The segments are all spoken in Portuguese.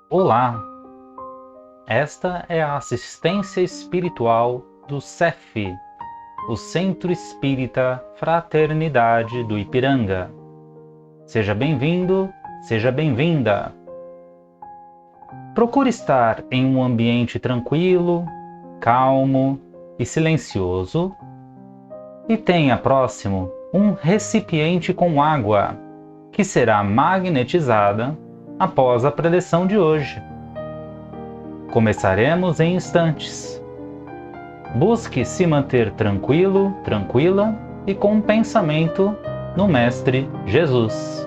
Olá, esta é a assistência espiritual do CEF, o Centro Espírita Fraternidade do Ipiranga. Seja bem-vindo, seja bem-vinda. Procure estar em um ambiente tranquilo, calmo e silencioso e tenha próximo um recipiente com água, que será magnetizada após a preleção de hoje. Começaremos em instantes. Busque se manter tranquilo, tranquila e com um pensamento no Mestre Jesus.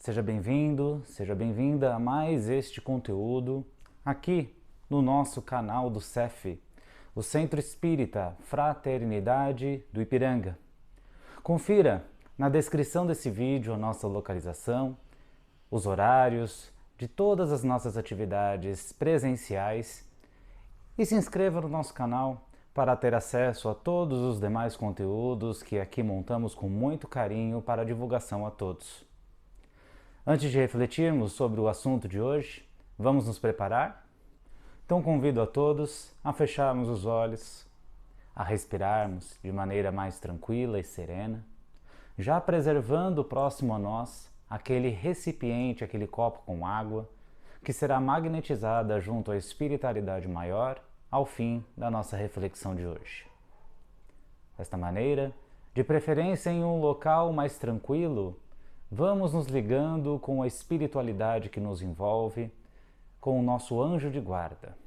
Seja bem-vindo, seja bem-vinda a mais este conteúdo aqui no nosso canal do CEF, o Centro Espírita Fraternidade do Ipiranga. Confira na descrição desse vídeo a nossa localização, os horários de todas as nossas atividades presenciais e se inscreva no nosso canal para ter acesso a todos os demais conteúdos que aqui montamos com muito carinho para a divulgação a todos. Antes de refletirmos sobre o assunto de hoje, vamos nos preparar? Então convido a todos a fecharmos os olhos, a respirarmos de maneira mais tranquila e serena, já preservando próximo a nós aquele recipiente, aquele copo com água, que será magnetizada junto à espiritualidade maior ao fim da nossa reflexão de hoje. Desta maneira, de preferência em um local mais tranquilo, vamos nos ligando com a espiritualidade que nos envolve, com o nosso anjo de guarda,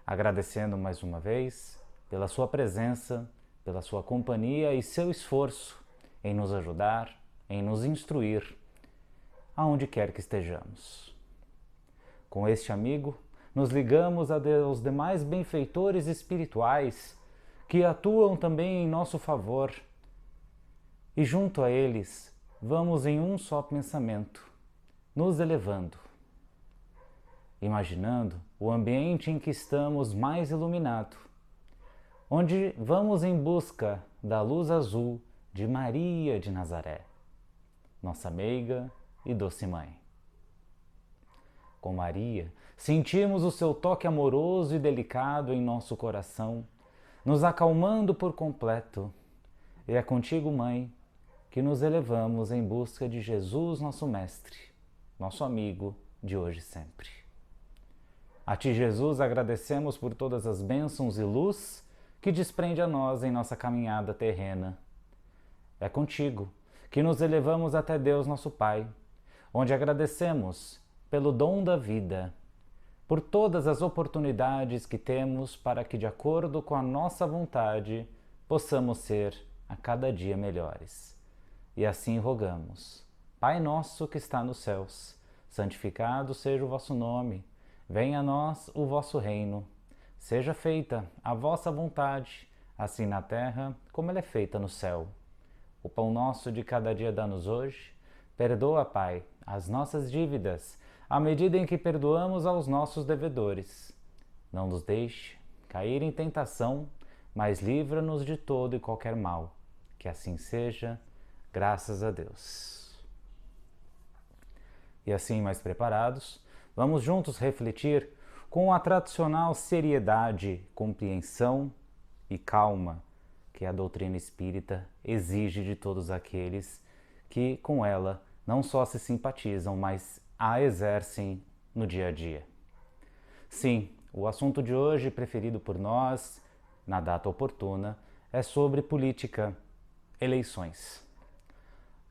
agradecendo mais uma vez pela sua presença, pela sua companhia e seu esforço em nos ajudar, em nos instruir, aonde quer que estejamos. Com este amigo, nos ligamos aos demais benfeitores espirituais que atuam também em nosso favor e junto a eles, vamos em um só pensamento, nos elevando, imaginando o ambiente em que estamos mais iluminado, onde vamos em busca da luz azul de Maria de Nazaré, nossa meiga e doce mãe. Com Maria, sentimos o seu toque amoroso e delicado em nosso coração, nos acalmando por completo. E é contigo, Mãe, que nos elevamos em busca de Jesus, nosso Mestre, nosso amigo de hoje e sempre. A Ti, Jesus, agradecemos por todas as bênçãos e luz que desprende a nós em nossa caminhada terrena. É contigo que nos elevamos até Deus, nosso Pai, onde agradecemos pelo dom da vida, por todas as oportunidades que temos para que, de acordo com a nossa vontade, possamos ser a cada dia melhores. E assim rogamos: Pai nosso que está nos céus, santificado seja o vosso nome, venha a nós o vosso reino, seja feita a vossa vontade, assim na terra como ela é feita no céu. O pão nosso de cada dia dá-nos hoje, perdoa, Pai, as nossas dívidas, à medida em que perdoamos aos nossos devedores. Não nos deixe cair em tentação, mas livra-nos de todo e qualquer mal. Que assim seja, graças a Deus. E assim, mais preparados, vamos juntos refletir com a tradicional seriedade, compreensão e calma que a doutrina espírita exige de todos aqueles que com ela não só se simpatizam, mas a exercem no dia a dia. Sim, o assunto de hoje, preferido por nós, na data oportuna, é sobre política, eleições.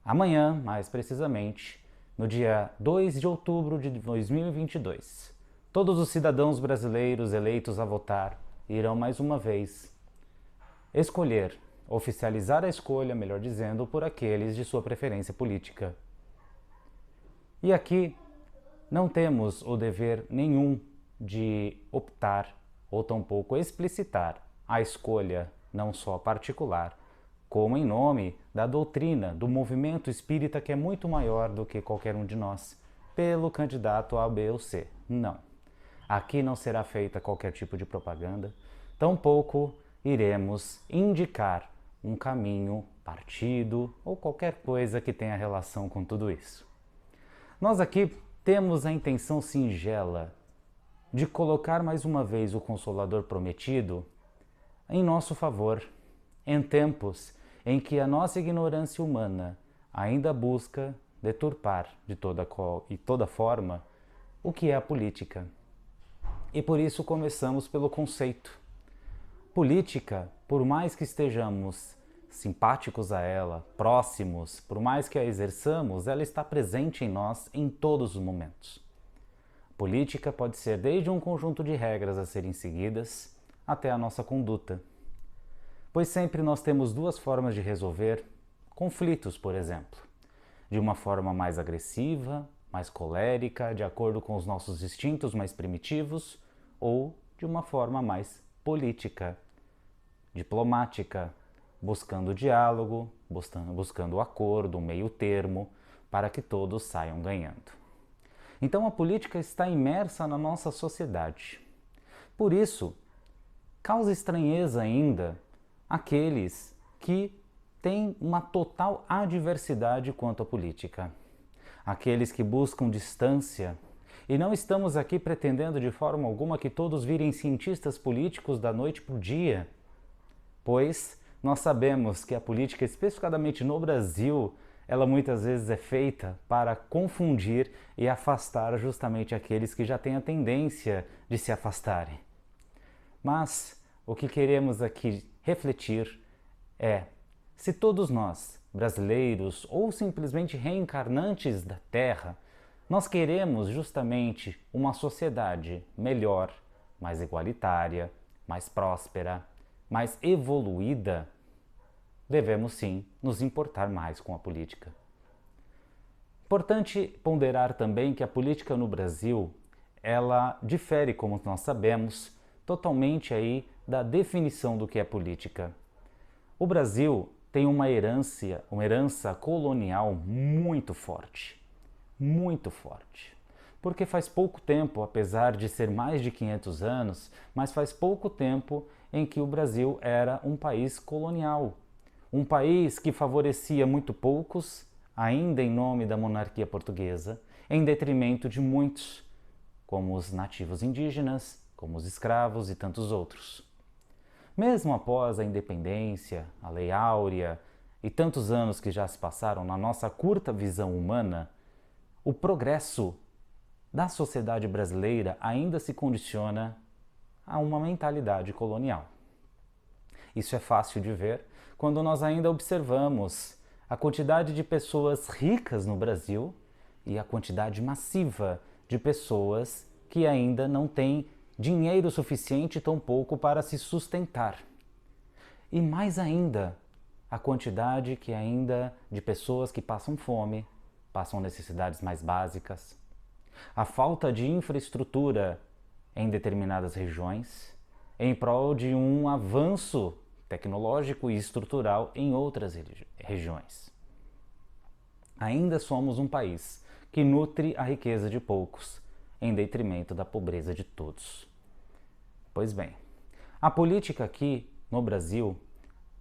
Amanhã, mais precisamente, no dia 2 de outubro de 2022, todos os cidadãos brasileiros eleitos a votar irão mais uma vez escolher, oficializar a escolha, melhor dizendo, por aqueles de sua preferência política. E aqui não temos o dever nenhum de optar ou tampouco explicitar a escolha não só particular, como em nome da doutrina do movimento espírita, que é muito maior do que qualquer um de nós, pelo candidato A, B ou C. Não. Aqui não será feita qualquer tipo de propaganda, tampouco iremos indicar um caminho, partido ou qualquer coisa que tenha relação com tudo isso. Nós aqui temos a intenção singela de colocar mais uma vez o Consolador prometido em nosso favor, em tempos em que a nossa ignorância humana ainda busca deturpar de toda forma o que é a política. E por isso começamos pelo conceito. Política, por mais que estejamos simpáticos a ela, próximos, por mais que a exerçamos, ela está presente em nós em todos os momentos. Política pode ser desde um conjunto de regras a serem seguidas até a nossa conduta. Pois sempre nós temos duas formas de resolver conflitos, por exemplo. De uma forma mais agressiva, mais colérica, de acordo com os nossos instintos mais primitivos, ou de uma forma mais política, diplomática, buscando diálogo, buscando acordo, um meio termo, para que todos saiam ganhando. Então a política está imersa na nossa sociedade. Por isso, causa estranheza ainda aqueles que têm uma total adversidade quanto à política. Aqueles que buscam distância. E não estamos aqui pretendendo de forma alguma que todos virem cientistas políticos da noite para o dia, pois nós sabemos que a política, especificamente no Brasil, ela muitas vezes é feita para confundir e afastar justamente aqueles que já têm a tendência de se afastarem. Mas o que queremos aqui refletir é: se todos nós, brasileiros ou simplesmente reencarnantes da Terra, nós queremos justamente uma sociedade melhor, mais igualitária, mais próspera, mais evoluída, devemos sim nos importar mais com a política. Importante ponderar também que a política no Brasil, ela difere, como nós sabemos, totalmente aí da definição do que é política. O Brasil tem uma herança colonial muito forte. Muito forte. Porque faz pouco tempo, apesar de ser mais de 500 anos, mas faz pouco tempo em que o Brasil era um país colonial. Um país que favorecia muito poucos, ainda em nome da monarquia portuguesa, em detrimento de muitos, como os nativos indígenas, como os escravos e tantos outros. Mesmo após a independência, a Lei Áurea e tantos anos que já se passaram na nossa curta visão humana, o progresso da sociedade brasileira ainda se condiciona a uma mentalidade colonial. Isso é fácil de ver quando nós ainda observamos a quantidade de pessoas ricas no Brasil e a quantidade massiva de pessoas que ainda não têm dinheiro suficiente, tampouco para se sustentar. E mais ainda, a quantidade que ainda de pessoas que passam fome, passam necessidades mais básicas, a falta de infraestrutura em determinadas regiões, em prol de um avanço tecnológico e estrutural em outras regiões. Ainda somos um país que nutre a riqueza de poucos, em detrimento da pobreza de todos. Pois bem, a política aqui no Brasil,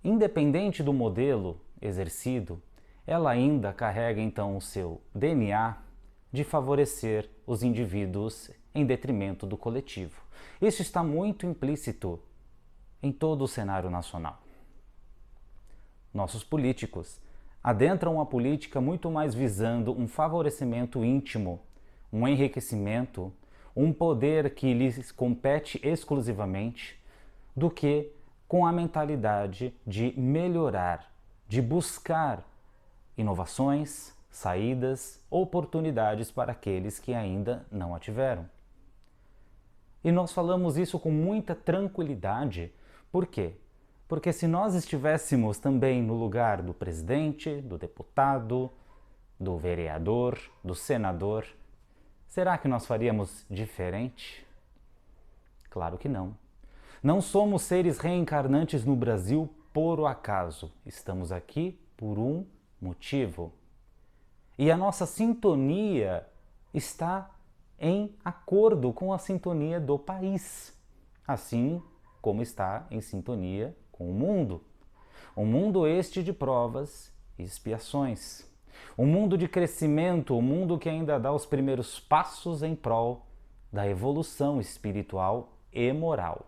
independente do modelo exercido, ela ainda carrega então o seu DNA de favorecer os indivíduos em detrimento do coletivo. Isso está muito implícito em todo o cenário nacional. Nossos políticos adentram a política muito mais visando um favorecimento íntimo, um enriquecimento, um poder que lhes compete exclusivamente, do que com a mentalidade de melhorar, de buscar inovações, saídas, oportunidades para aqueles que ainda não a tiveram. E nós falamos isso com muita tranquilidade. Por quê? Porque se nós estivéssemos também no lugar do presidente, do deputado, do vereador, do senador, será que nós faríamos diferente? Claro que não. Não somos seres reencarnantes no Brasil por acaso. Estamos aqui por um motivo. E a nossa sintonia está em acordo com a sintonia do país, assim como está em sintonia com o mundo. Um mundo este de provas e expiações. Um mundo de crescimento, um mundo que ainda dá os primeiros passos em prol da evolução espiritual e moral.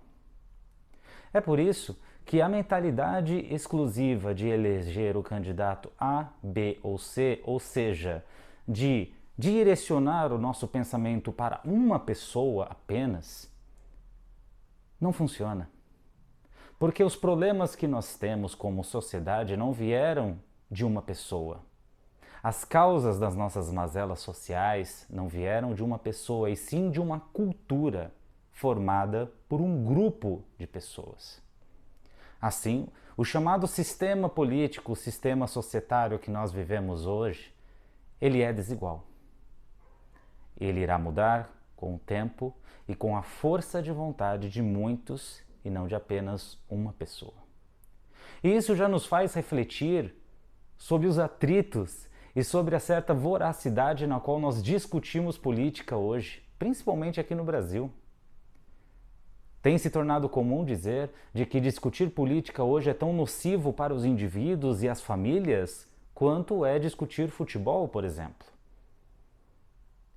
É por isso que a mentalidade exclusiva de eleger o candidato A, B ou C, ou seja, de direcionar o nosso pensamento para uma pessoa apenas, não funciona. Porque os problemas que nós temos como sociedade não vieram de uma pessoa. As causas das nossas mazelas sociais não vieram de uma pessoa, e sim de uma cultura formada por um grupo de pessoas. Assim, o chamado sistema político, o sistema societário que nós vivemos hoje, ele é desigual. Ele irá mudar com o tempo e com a força de vontade de muitos e não de apenas uma pessoa. E isso já nos faz refletir sobre os atritos e sobre a certa voracidade na qual nós discutimos política hoje, principalmente aqui no Brasil. Tem se tornado comum dizer de que discutir política hoje é tão nocivo para os indivíduos e as famílias quanto é discutir futebol, por exemplo.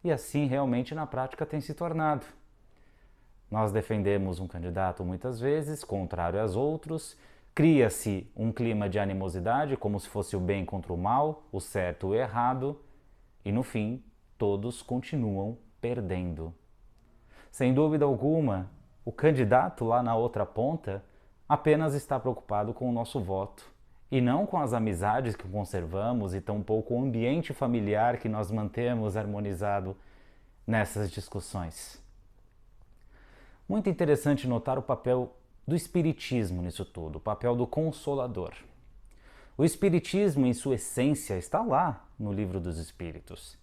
E assim realmente na prática tem se tornado. Nós defendemos um candidato muitas vezes, contrário aos outros, cria-se um clima de animosidade, como se fosse o bem contra o mal, o certo e o errado, e no fim, todos continuam perdendo. Sem dúvida alguma, o candidato lá na outra ponta apenas está preocupado com o nosso voto, e não com as amizades que conservamos e tampouco o ambiente familiar que nós mantemos harmonizado nessas discussões. Muito interessante notar o papel do Espiritismo nisso tudo, o papel do Consolador. O Espiritismo, em sua essência, está lá no Livro dos Espíritos.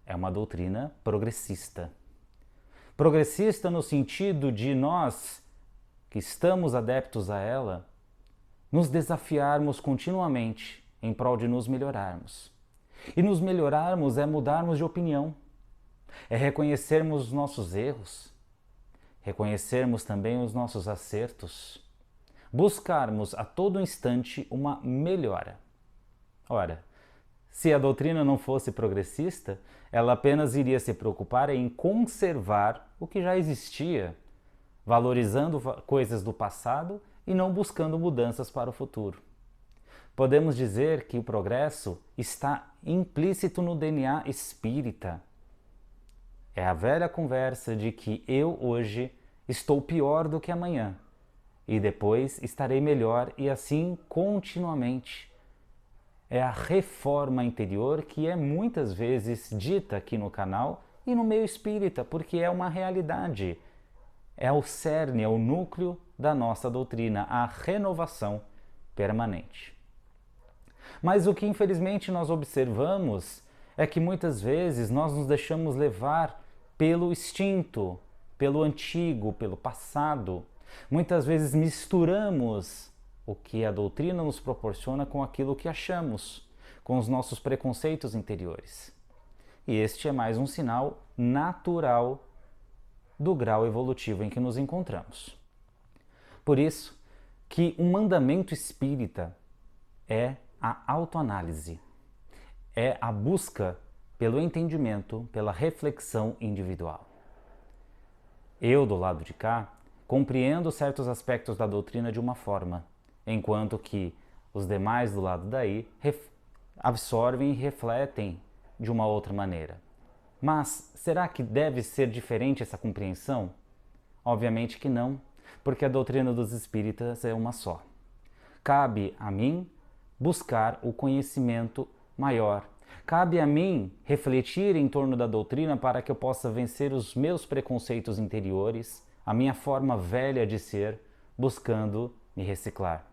É uma doutrina progressista. Progressista no sentido de nós, que estamos adeptos a ela, nos desafiarmos continuamente em prol de nos melhorarmos. E nos melhorarmos é mudarmos de opinião, é reconhecermos os nossos erros, reconhecermos também os nossos acertos, buscarmos a todo instante uma melhora. Ora, se a doutrina não fosse progressista, ela apenas iria se preocupar em conservar o que já existia, valorizando coisas do passado e não buscando mudanças para o futuro. Podemos dizer que o progresso está implícito no DNA espírita. É a velha conversa de que eu hoje estou pior do que amanhã e depois estarei melhor e assim continuamente. É a reforma interior que é muitas vezes dita aqui no canal e no meio espírita, porque é uma realidade. É o cerne, é o núcleo da nossa doutrina, a renovação permanente. Mas o que infelizmente nós observamos é que muitas vezes nós nos deixamos levar pelo instinto, pelo antigo, pelo passado. Muitas vezes misturamos o que a doutrina nos proporciona com aquilo que achamos, com os nossos preconceitos interiores. E este é mais um sinal natural do grau evolutivo em que nos encontramos. Por isso que um mandamento espírita é a autoanálise, é a busca pelo entendimento, pela reflexão individual. Eu, do lado de cá, compreendo certos aspectos da doutrina de uma forma, enquanto que os demais do lado daí absorvem e refletem de uma outra maneira. Mas será que deve ser diferente essa compreensão? Obviamente que não, porque a doutrina dos espíritas é uma só. Cabe a mim buscar o conhecimento maior. Cabe a mim refletir em torno da doutrina para que eu possa vencer os meus preconceitos interiores, a minha forma velha de ser, buscando me reciclar.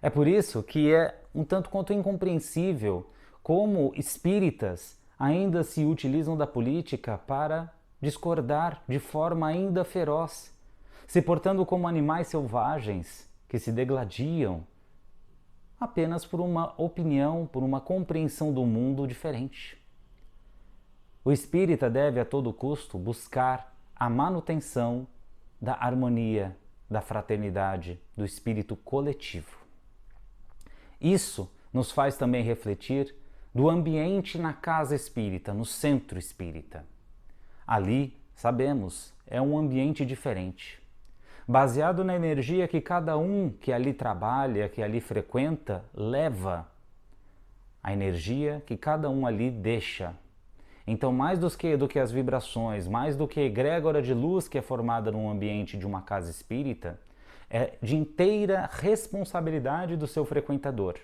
É por isso que é um tanto quanto incompreensível como espíritas ainda se utilizam da política para discordar de forma ainda feroz, se portando como animais selvagens que se degladiam apenas por uma opinião, por uma compreensão do mundo diferente. O espírita deve a todo custo buscar a manutenção da harmonia, da fraternidade, do espírito coletivo. Isso nos faz também refletir do ambiente na casa espírita, no centro espírita. Ali, sabemos, é um ambiente diferente, baseado na energia que cada um que ali trabalha, que ali frequenta, leva, a energia que cada um ali deixa. Então, mais do que as vibrações, mais do que a egrégora de luz que é formada num ambiente de uma casa espírita, é de inteira responsabilidade do seu frequentador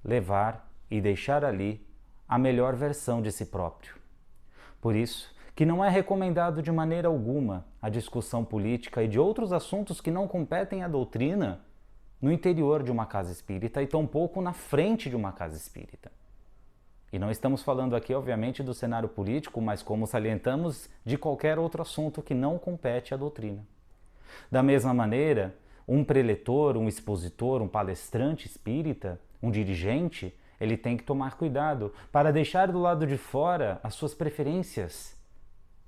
levar e deixar ali a melhor versão de si próprio. Por isso, que não é recomendado de maneira alguma a discussão política e de outros assuntos que não competem à doutrina no interior de uma casa espírita e tampouco na frente de uma casa espírita. E não estamos falando aqui, obviamente, do cenário político, mas como salientamos, de qualquer outro assunto que não compete à doutrina. Da mesma maneira, um preletor, um expositor, um palestrante espírita, um dirigente, ele tem que tomar cuidado para deixar do lado de fora as suas preferências,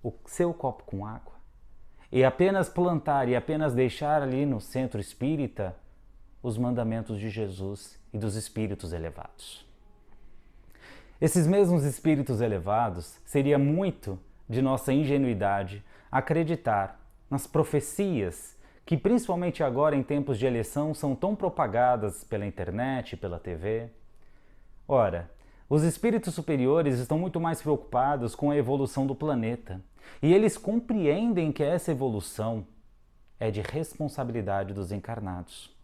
o seu copo com água, e apenas plantar e apenas deixar ali no centro espírita os mandamentos de Jesus e dos espíritos elevados. Esses mesmos espíritos elevados, seria muito de nossa ingenuidade acreditar nas profecias que, principalmente agora em tempos de eleição, são tão propagadas pela internet, pela TV. Ora, os espíritos superiores estão muito mais preocupados com a evolução do planeta, e eles compreendem que essa evolução é de responsabilidade dos encarnados.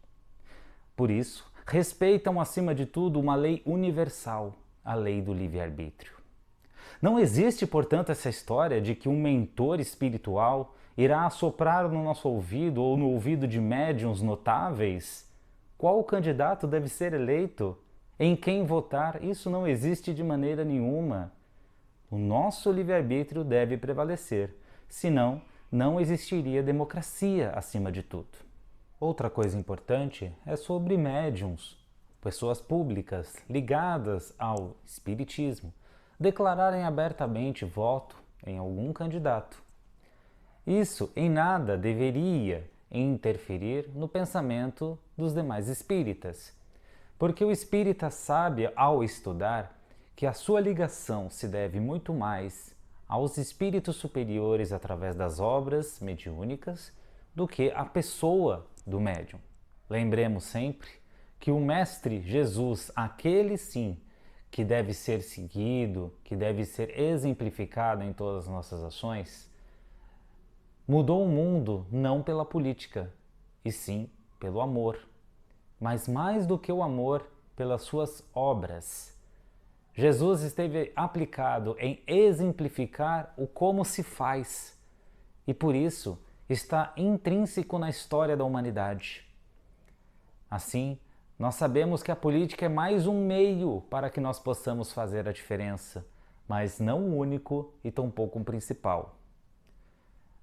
Por isso, respeitam acima de tudo uma lei universal, a lei do livre-arbítrio. Não existe, portanto, essa história de que um mentor espiritual irá assoprar no nosso ouvido ou no ouvido de médiuns notáveis qual candidato deve ser eleito, em quem votar. Isso não existe de maneira nenhuma. O nosso livre-arbítrio deve prevalecer, senão não existiria democracia acima de tudo. Outra coisa importante é sobre médiuns, pessoas públicas ligadas ao espiritismo, declararem abertamente voto em algum candidato. Isso em nada deveria interferir no pensamento dos demais espíritas, porque o espírita sabe, ao estudar, que a sua ligação se deve muito mais aos espíritos superiores através das obras mediúnicas do que à pessoa do médium. Lembremos sempre que o Mestre Jesus, aquele sim, que deve ser seguido, que deve ser exemplificado em todas as nossas ações, mudou o mundo não pela política, e sim pelo amor. Mas mais do que o amor, pelas suas obras. Jesus esteve aplicado em exemplificar o como se faz, e por isso está intrínseco na história da humanidade. Assim, nós sabemos que a política é mais um meio para que nós possamos fazer a diferença, mas não o único e tampouco o principal.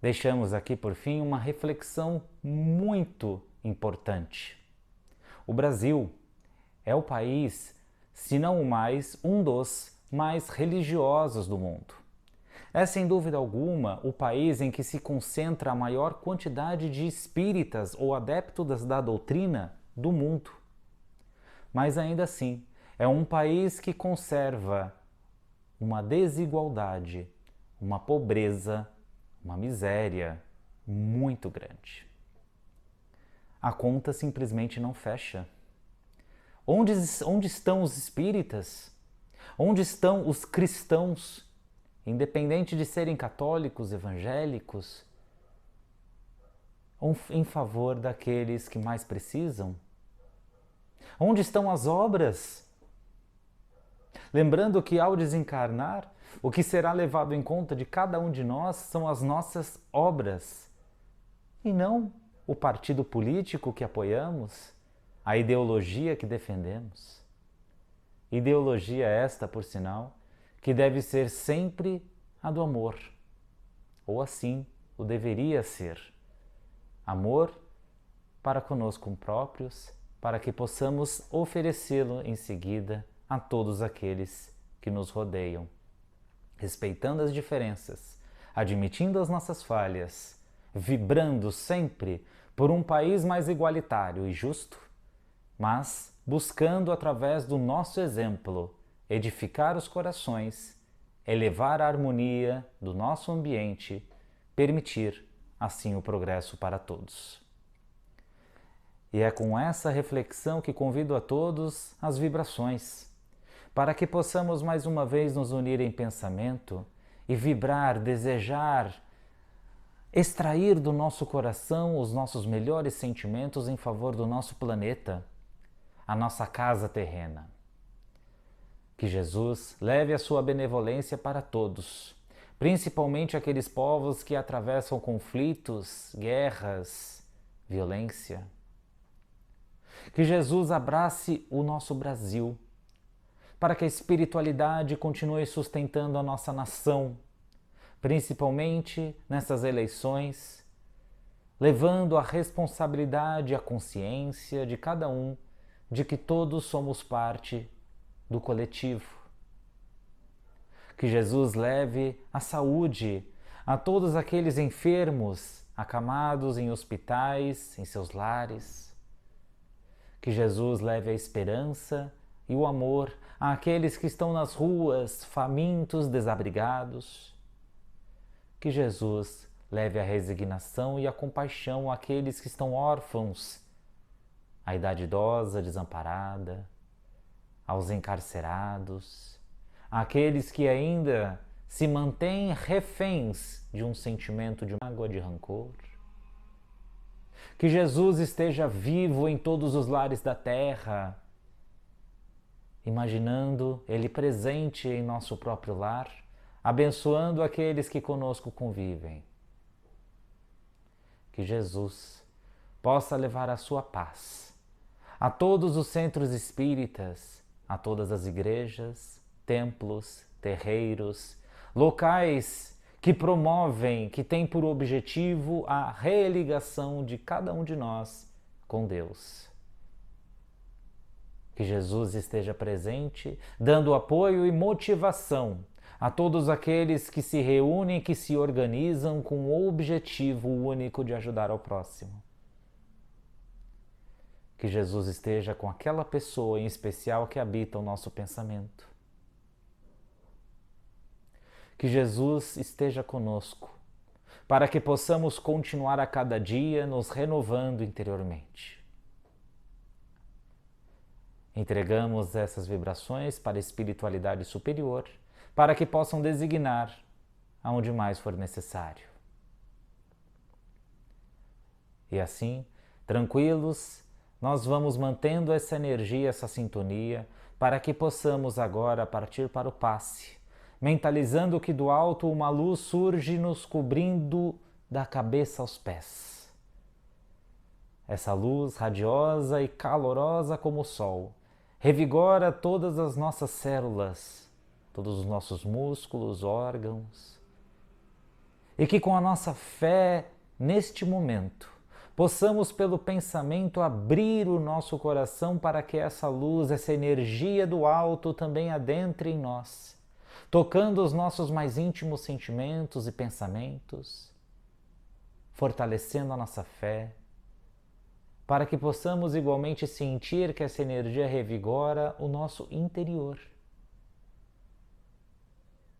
Deixamos aqui, por fim, uma reflexão muito importante. O Brasil é o país, se não o mais, um dos mais religiosos do mundo. É, sem dúvida alguma, o país em que se concentra a maior quantidade de espíritas ou adeptos da doutrina do mundo. Mas ainda assim, é um país que conserva uma desigualdade, uma pobreza, uma miséria muito grande. A conta simplesmente não fecha. Onde estão os espíritas? Onde estão os cristãos? Independente de serem católicos, evangélicos, em favor daqueles que mais precisam? Onde estão as obras? Lembrando que ao desencarnar, o que será levado em conta de cada um de nós são as nossas obras, e não o partido político que apoiamos, a ideologia que defendemos. Ideologia esta, por sinal, que deve ser sempre a do amor, ou assim o deveria ser. Amor para conosco próprios, para que possamos oferecê-lo em seguida a todos aqueles que nos rodeiam, respeitando as diferenças, admitindo as nossas falhas, vibrando sempre por um país mais igualitário e justo, mas buscando através do nosso exemplo edificar os corações, elevar a harmonia do nosso ambiente, permitir assim o progresso para todos. E é com essa reflexão que convido a todos às vibrações, para que possamos mais uma vez nos unir em pensamento e vibrar, desejar, extrair do nosso coração os nossos melhores sentimentos em favor do nosso planeta, a nossa casa terrena. Que Jesus leve a sua benevolência para todos, principalmente aqueles povos que atravessam conflitos, guerras, violência. Que Jesus abrace o nosso Brasil, para que a espiritualidade continue sustentando a nossa nação, principalmente nessas eleições, levando a responsabilidade e a consciência de cada um de que todos somos parte do coletivo. Que Jesus leve a saúde a todos aqueles enfermos, acamados em hospitais, em seus lares. Que Jesus leve a esperança e o amor àqueles que estão nas ruas, famintos, desabrigados. Que Jesus leve a resignação e a compaixão àqueles que estão órfãos, à idade idosa, desamparada, aos encarcerados, àqueles que ainda se mantêm reféns de um sentimento de mágoa, de rancor. Que Jesus esteja vivo em todos os lares da terra, imaginando Ele presente em nosso próprio lar, abençoando aqueles que conosco convivem. Que Jesus possa levar a sua paz a todos os centros espíritas, a todas as igrejas, templos, terreiros, locais que promovem, que têm por objetivo a religação de cada um de nós com Deus. Que Jesus esteja presente, dando apoio e motivação a todos aqueles que se reúnem, que se organizam com o objetivo único de ajudar ao próximo. Que Jesus esteja com aquela pessoa em especial que habita o nosso pensamento. Que Jesus esteja conosco, para que possamos continuar a cada dia nos renovando interiormente. Entregamos essas vibrações para a espiritualidade superior, para que possam designar aonde mais for necessário. E assim, tranquilos, nós vamos mantendo essa energia, essa sintonia, para que possamos agora partir para o passe, mentalizando que do alto uma luz surge nos cobrindo da cabeça aos pés. Essa luz radiosa e calorosa como o sol revigora todas as nossas células, todos os nossos músculos, órgãos, e que com a nossa fé neste momento possamos pelo pensamento abrir o nosso coração para que essa luz, essa energia do alto também adentre em nós, tocando os nossos mais íntimos sentimentos e pensamentos, fortalecendo a nossa fé, para que possamos igualmente sentir que essa energia revigora o nosso interior.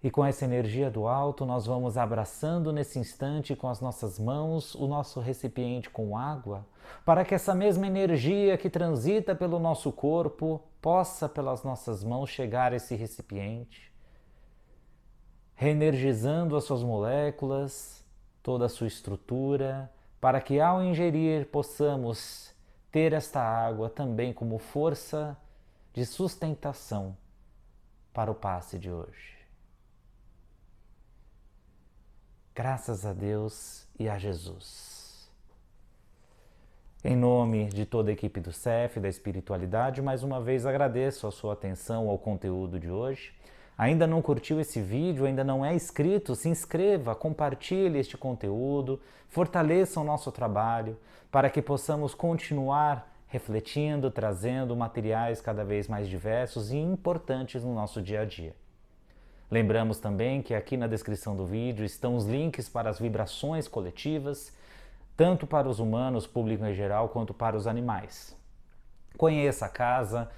E com essa energia do alto, nós vamos abraçando nesse instante com as nossas mãos o nosso recipiente com água, para que essa mesma energia que transita pelo nosso corpo possa, pelas nossas mãos, chegar a esse recipiente, reenergizando as suas moléculas, toda a sua estrutura, para que ao ingerir possamos ter esta água também como força de sustentação para o passe de hoje. Graças a Deus e a Jesus. Em nome de toda a equipe do CEF, da espiritualidade, mais uma vez agradeço a sua atenção ao conteúdo de hoje. Ainda não curtiu esse vídeo, ainda não é inscrito, se inscreva, compartilhe este conteúdo, fortaleça o nosso trabalho para que possamos continuar refletindo, trazendo materiais cada vez mais diversos e importantes no nosso dia a dia. Lembramos também que aqui na descrição do vídeo estão os links para as vibrações coletivas, tanto para os humanos, público em geral, quanto para os animais. Conheça a casa,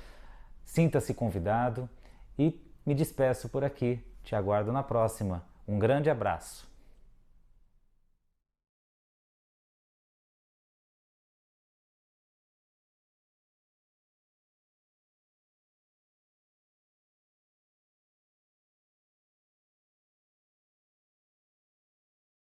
sinta-se convidado e me despeço por aqui. Te aguardo na próxima. Um grande abraço.